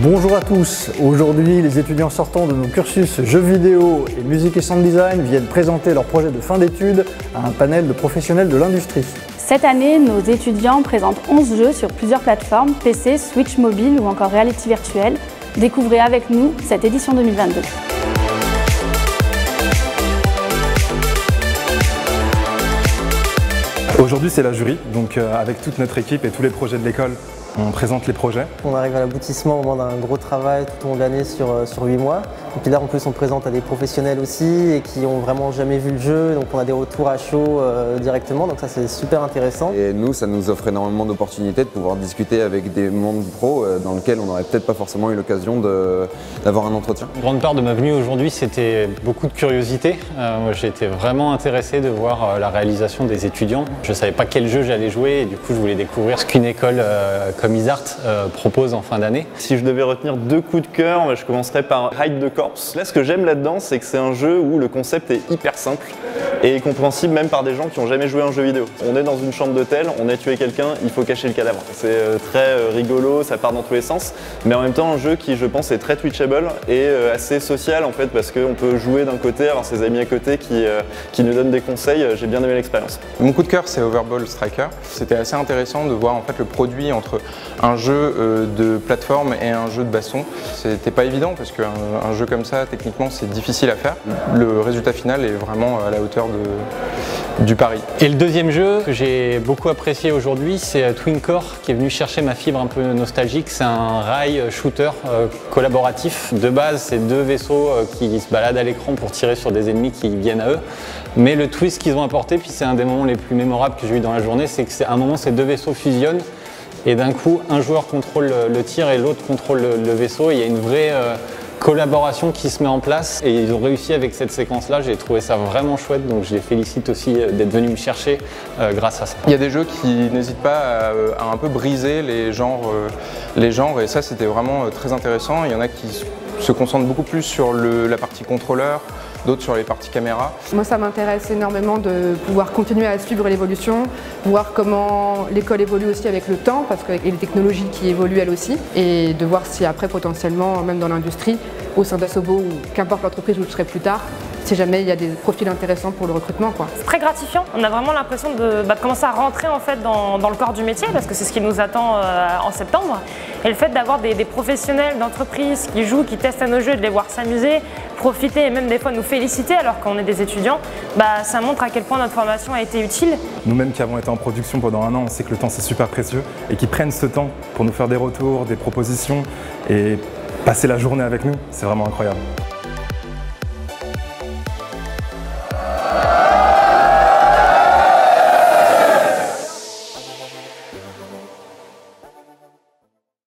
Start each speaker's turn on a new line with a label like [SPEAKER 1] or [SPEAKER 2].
[SPEAKER 1] Bonjour à tous, aujourd'hui les étudiants sortant de nos cursus jeux vidéo et musique et sound design viennent présenter leur projet de fin d'études à un panel de professionnels de l'industrie.
[SPEAKER 2] Cette année, nos étudiants présentent 11 jeux sur plusieurs plateformes, PC, Switch mobile ou encore réalité virtuelle. Découvrez avec nous cette édition 2022.
[SPEAKER 3] Aujourd'hui c'est la jury, donc avec toute notre équipe et tous les projets de l'école, on présente les projets.
[SPEAKER 4] On arrive à l'aboutissement au moment d'un gros travail tout au long de l'année sur 8 mois. Et puis là en plus on présente à des professionnels aussi et qui ont vraiment jamais vu le jeu, donc on a des retours à chaud directement, donc ça c'est super intéressant.
[SPEAKER 5] Et nous ça nous offre énormément d'opportunités de pouvoir discuter avec des mondes pros dans lesquels on n'aurait peut-être pas forcément eu l'occasion d'avoir un entretien.
[SPEAKER 6] Une grande part de ma venue aujourd'hui c'était beaucoup de curiosité. Moi j'ai été vraiment intéressé de voir la réalisation des étudiants. Je ne savais pas quel jeu j'allais jouer et du coup je voulais découvrir ce qu'une école comme Isart propose en fin d'année.
[SPEAKER 7] Si je devais retenir deux coups de cœur, je commencerais par Hide the Corps. Là, ce que j'aime là-dedans, c'est que c'est un jeu où le concept est hyper simple et compréhensible même par des gens qui n'ont jamais joué à un jeu vidéo. On est dans une chambre d'hôtel, on a tué quelqu'un, il faut cacher le cadavre. C'est très rigolo, ça part dans tous les sens, mais en même temps un jeu qui, je pense, est très twitchable et assez social en fait, parce qu'on peut jouer d'un côté, avoir ses amis à côté qui nous donnent des conseils. J'ai bien aimé l'expérience.
[SPEAKER 8] Mon coup de cœur, c'est Overball Striker. C'était assez intéressant de voir en fait le produit entre un jeu de plateforme et un jeu de baston. C'était pas évident parce qu'un jeu comme ça, techniquement, c'est difficile à faire. Le résultat final est vraiment à la hauteur du pari.
[SPEAKER 6] Et le deuxième jeu que j'ai beaucoup apprécié aujourd'hui, c'est Twincore qui est venu chercher ma fibre un peu nostalgique. C'est un rail shooter collaboratif. De base, c'est deux vaisseaux qui se baladent à l'écran pour tirer sur des ennemis qui viennent à eux. Mais le twist qu'ils ont apporté, puis c'est un des moments les plus mémorables que j'ai eu dans la journée, c'est qu'à un moment, ces deux vaisseaux fusionnent. Et d'un coup, un joueur contrôle le tir et l'autre contrôle le vaisseau. Il y a une vraie collaboration qui se met en place et ils ont réussi avec cette séquence-là. J'ai trouvé ça vraiment chouette, donc je les félicite aussi d'être venus me chercher grâce à ça.
[SPEAKER 8] Il y a des jeux qui n'hésitent pas à un peu briser les genres et ça c'était vraiment très intéressant. Il y en a qui se concentrent beaucoup plus sur la partie contrôleur, d'autres sur les parties caméra.
[SPEAKER 9] Moi ça m'intéresse énormément de pouvoir continuer à suivre l'évolution, voir comment l'école évolue aussi avec le temps, parce qu'il y a les technologies qui évoluent elles aussi, et de voir si après potentiellement, même dans l'industrie, au sein d'Asobo ou qu'importe l'entreprise où je serai plus tard, si jamais il y a des profils intéressants pour le recrutement.
[SPEAKER 10] C'est très gratifiant, on a vraiment l'impression de commencer à rentrer en fait dans le corps du métier parce que c'est ce qui nous attend en septembre. Et le fait d'avoir des professionnels d'entreprise qui jouent, qui testent à nos jeux, de les voir s'amuser, profiter et même des fois nous féliciter alors qu'on est des étudiants, ça montre à quel point notre formation a été utile.
[SPEAKER 3] Nous-mêmes qui avons été en production pendant un an, on sait que le temps c'est super précieux et qu'ils prennent ce temps pour nous faire des retours, des propositions et passer la journée avec nous, c'est vraiment incroyable.